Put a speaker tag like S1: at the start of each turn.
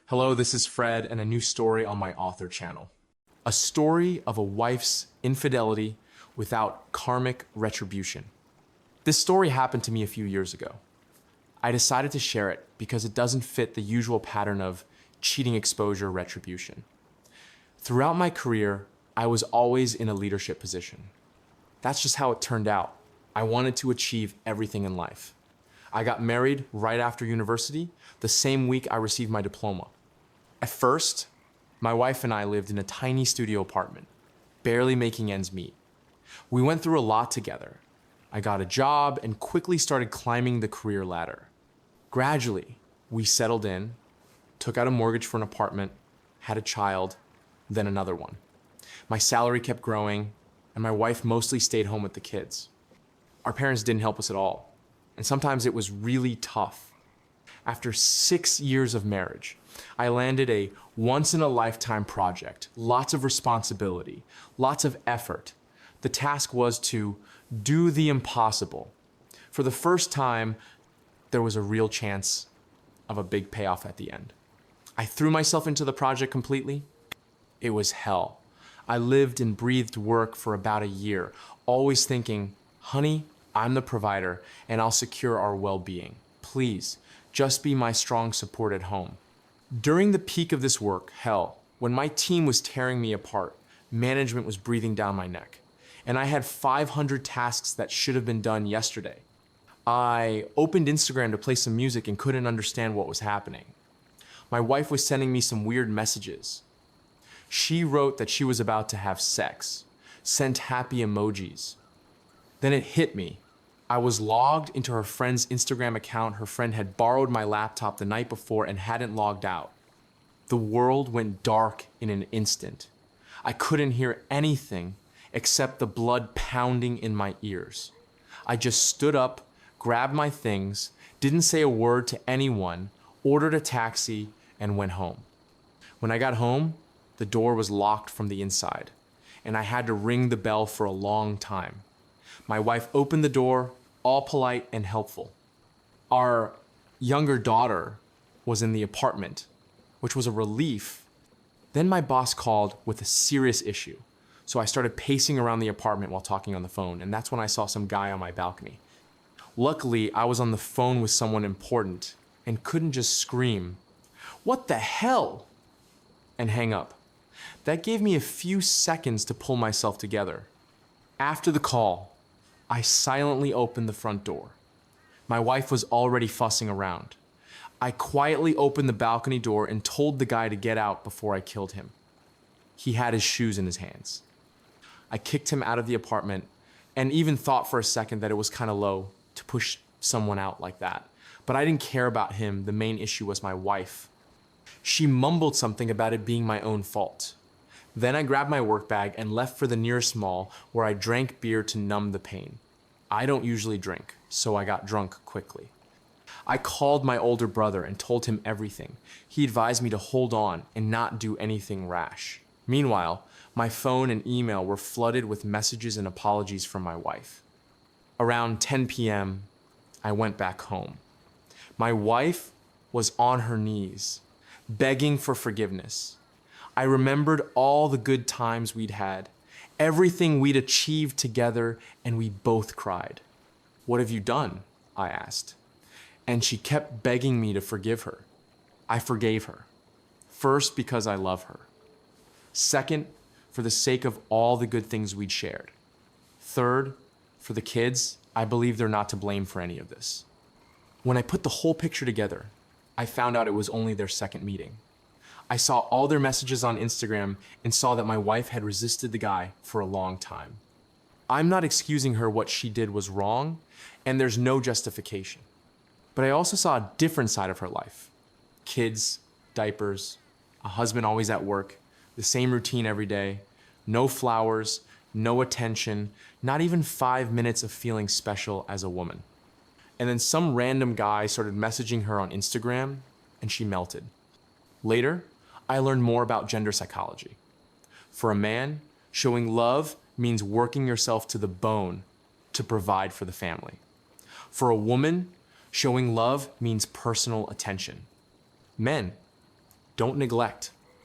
S1: Hello, this is Fred and a new story on my author channel. A story of a wife's infidelity without karmic retribution. This story happened to me a few years ago. I decided to share it because it doesn't fit the usual pattern of cheating exposure retribution. Throughout my career, I was always in a leadership position. That's just how it turned out. I wanted to achieve everything in life. I got married right after university, the same week I received my diploma. At first, my wife and I lived in a tiny studio apartment, barely making ends meet. We went through a lot together. I got a job and quickly started climbing the career ladder. Gradually, we settled in, took out a mortgage for an apartment, had a child, then another one. My salary kept growing, and my wife mostly stayed home with the kids. Our parents didn't help us at all, and sometimes it was really tough. After 6 years of marriage, I landed a once-in-a-lifetime project, lots of responsibility, lots of effort. The task was to do the impossible. For the first time, there was a real chance of a big payoff at the end. I threw myself into the project completely. It was hell. I lived and breathed work for about a year, always thinking, honey, I'm the provider and I'll secure our well-being. Please, just be my strong support at home. During the peak of this work, hell, when my team was tearing me apart, management was breathing down my neck, and I had 500 tasks that should have been done yesterday. I opened Instagram to play some music and couldn't understand what was happening. My wife was sending me some weird messages. She wrote that she was about to have sex, sent happy emojis. Then it hit me. I was logged into her friend's Instagram account. Her friend had borrowed my laptop the night before and hadn't logged out. The world went dark in an instant. I couldn't hear anything except the blood pounding in my ears. I just stood up, grabbed my things, didn't say a word to anyone, ordered a taxi, and went home. When I got home, the door was locked from the inside, and I had to ring the bell for a long time. My wife opened the door, all polite and helpful. Our younger daughter was in the apartment, which was a relief. Then my boss called with a serious issue. So I started pacing around the apartment while talking on the phone, and that's when I saw some guy on my balcony. Luckily, I was on the phone with someone important and couldn't just scream, "What the hell?" and hang up. That gave me a few seconds to pull myself together. After the call, I silently opened the front door. My wife was already fussing around. I quietly opened the balcony door and told the guy to get out before I killed him. He had his shoes in his hands. I kicked him out of the apartment and even thought for a second that it was kind of low to push someone out like that. But I didn't care about him. The main issue was my wife. She mumbled something about it being my own fault. Then I grabbed my work bag and left for the nearest mall where I drank beer to numb the pain. I don't usually drink, so I got drunk quickly. I called my older brother and told him everything. He advised me to hold on and not do anything rash. Meanwhile, my phone and email were flooded with messages and apologies from my wife. Around 10 p.m., I went back home. My wife was on her knees, begging for forgiveness. I remembered all the good times we'd had, everything we'd achieved together, and we both cried. "What have you done?" I asked. And she kept begging me to forgive her. I forgave her. First, because I love her. Second, for the sake of all the good things we'd shared. Third, for the kids, I believe they're not to blame for any of this. When I put the whole picture together, I found out it was only their second meeting. I saw all their messages on Instagram and saw that my wife had resisted the guy for a long time. I'm not excusing her. What she did was wrong, and there's no justification. But I also saw a different side of her life. Kids, diapers, a husband always at work, the same routine every day, no flowers, no attention, not even 5 minutes of feeling special as a woman. And then some random guy started messaging her on Instagram, and she melted. Later, I learned more about gender psychology. For a man, showing love means working yourself to the bone to provide for the family. For a woman, showing love means personal attention. Men, Don't neglect.